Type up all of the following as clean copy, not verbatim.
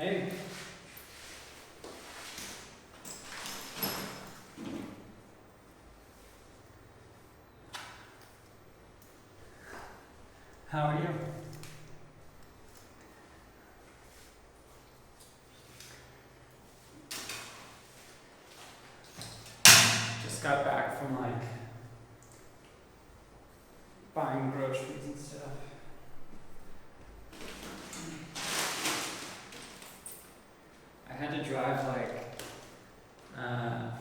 Hey. How are you? Just got back from buying groceries and stuff. I had to drive an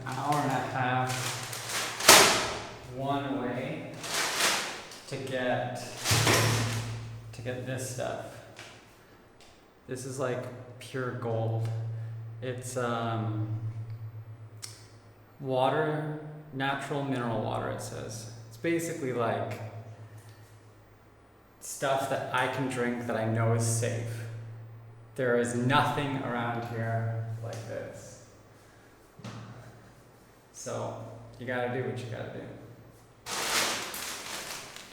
hour and a half one way to get this stuff. This is pure gold. It's water, natural mineral water, it says. It's basically stuff that I can drink that I know is safe. There is nothing around here like this. So you gotta do what you gotta do.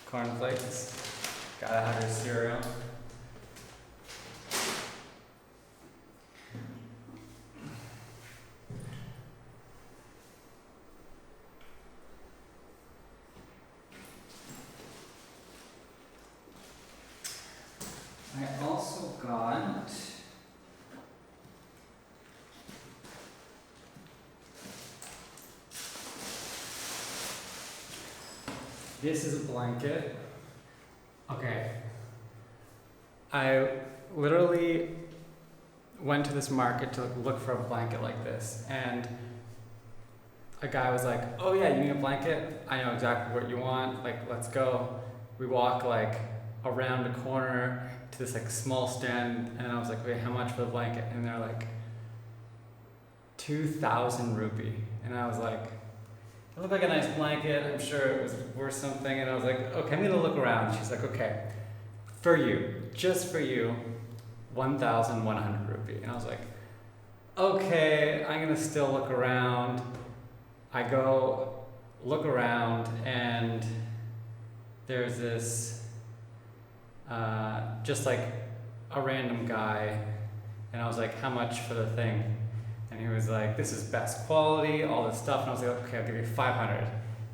Cornflakes, gotta have your cereal. I also got this is a blanket. Okay. I literally went to this market to look for a blanket like this, and a guy was like, "Oh yeah, you need a blanket? I know exactly what you want. Let's go." We walk around a corner to this small stand, and I was like, "Wait, how much for the blanket?" And they're like, 2,000 rupee. And I was like, "It looked like a nice blanket. I'm sure it was worth something." And I was like, "Okay, I'm gonna look around." She's like, "Okay, for you, just for you, 1,100 rupee." And I was like, "Okay, I'm gonna still look around." I go look around, and there's this just a random guy, and I was like, "How much for the thing?" And he was like, "This is best quality, all this stuff." And I was like, "Okay, I'll give you 500.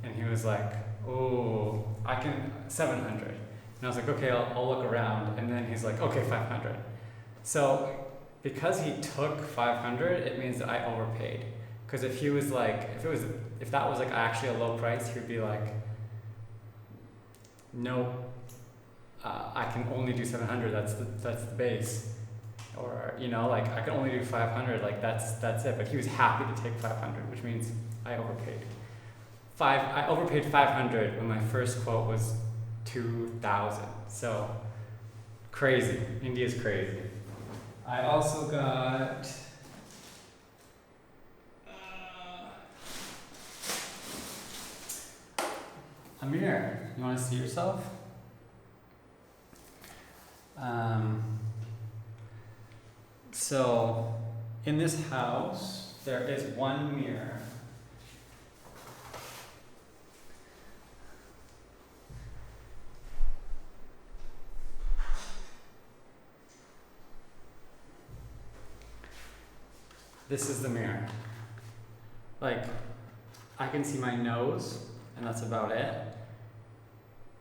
And he was like, "Oh, I can 700." And I was like, "Okay, I'll look around." And then he's like, "Okay, 500. So because he took 500, it means that I overpaid. Because if he was if that was actually a low price, he would be like, "No, I can only do 700. That's the base." Or I can only do 500. That's it. But he was happy to take 500, which means I overpaid. I overpaid 500 when my first quote was 2,000. So crazy. India's crazy. I also got a mirror. You want to see yourself? So in this house, there is one mirror. This is the mirror. I can see my nose, and that's about it.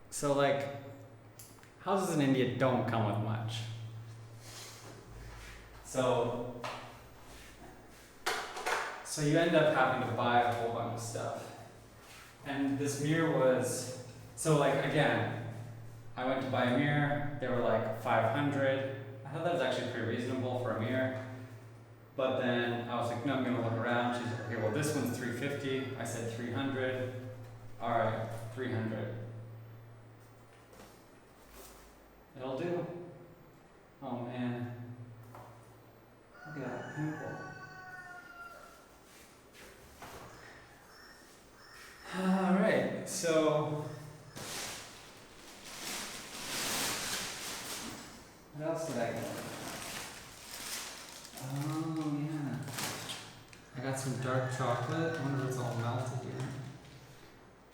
So houses in India don't come with much. So you end up having to buy a whole bunch of stuff. And this mirror was, again, I went to buy a mirror, they were 500. I thought that was actually pretty reasonable for a mirror. But then I was like, "No, I'm gonna look around." She's like, "Okay, well this one's 350. I said 300. Alright, 300. It'll do. Oh man. Look at that pimple. Alright, so what else did I get? Oh yeah. I got some dark chocolate. I wonder if it's all melted here.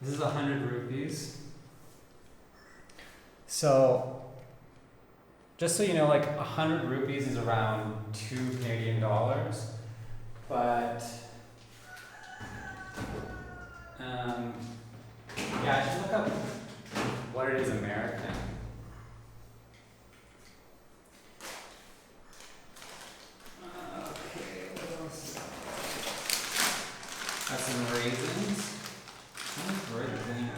This is 100 rupees. So just so you know, like 100 rupees is around $2 Canadian, but yeah, just look up what it is American. Okay, what else? Got some raisins. How much raisins?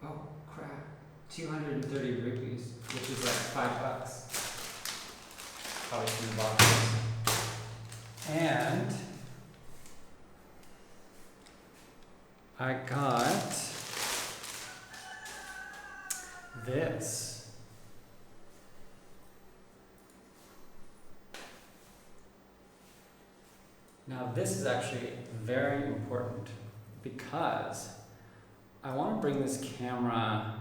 Oh crap, 230 rupees, which is like $5. Probably 2 boxes. And I got this. Now this is actually very important because I want to bring this camera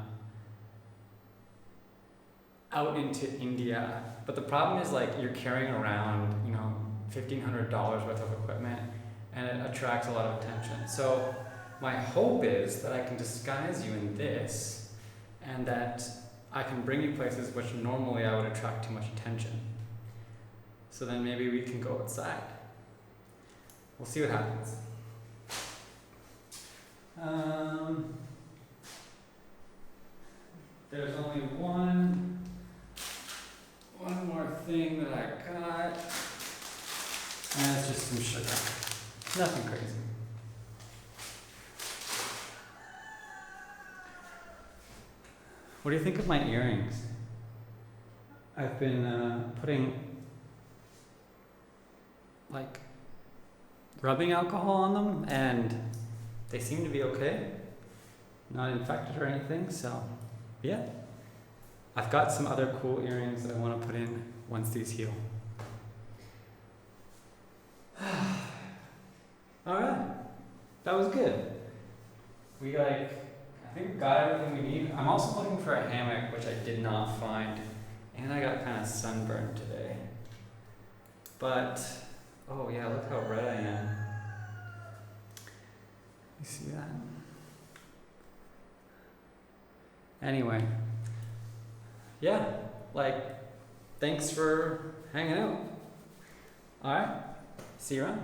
out into India, but the problem is like you're carrying around, you know, $1,500 worth of equipment, and it attracts a lot of attention. So my hope is that I can disguise you in this, and that I can bring you places which normally I would attract too much attention. So then maybe we can go outside. We'll see what happens. There's only one more thing that I got, and it's just some sugar. Nothing crazy. What do you think of my earrings? I've been putting like rubbing alcohol on them, and they seem to be okay. Not infected or anything, so yeah. I've got some other cool earrings that I want to put in once these heal. Alright, that was good. We I think we got everything we need. I'm also looking for a hammock, which I did not find, and I got kind of sunburned today. But, oh yeah, look how red I am. You see that? Anyway, yeah, thanks for hanging out. Alright, see you around.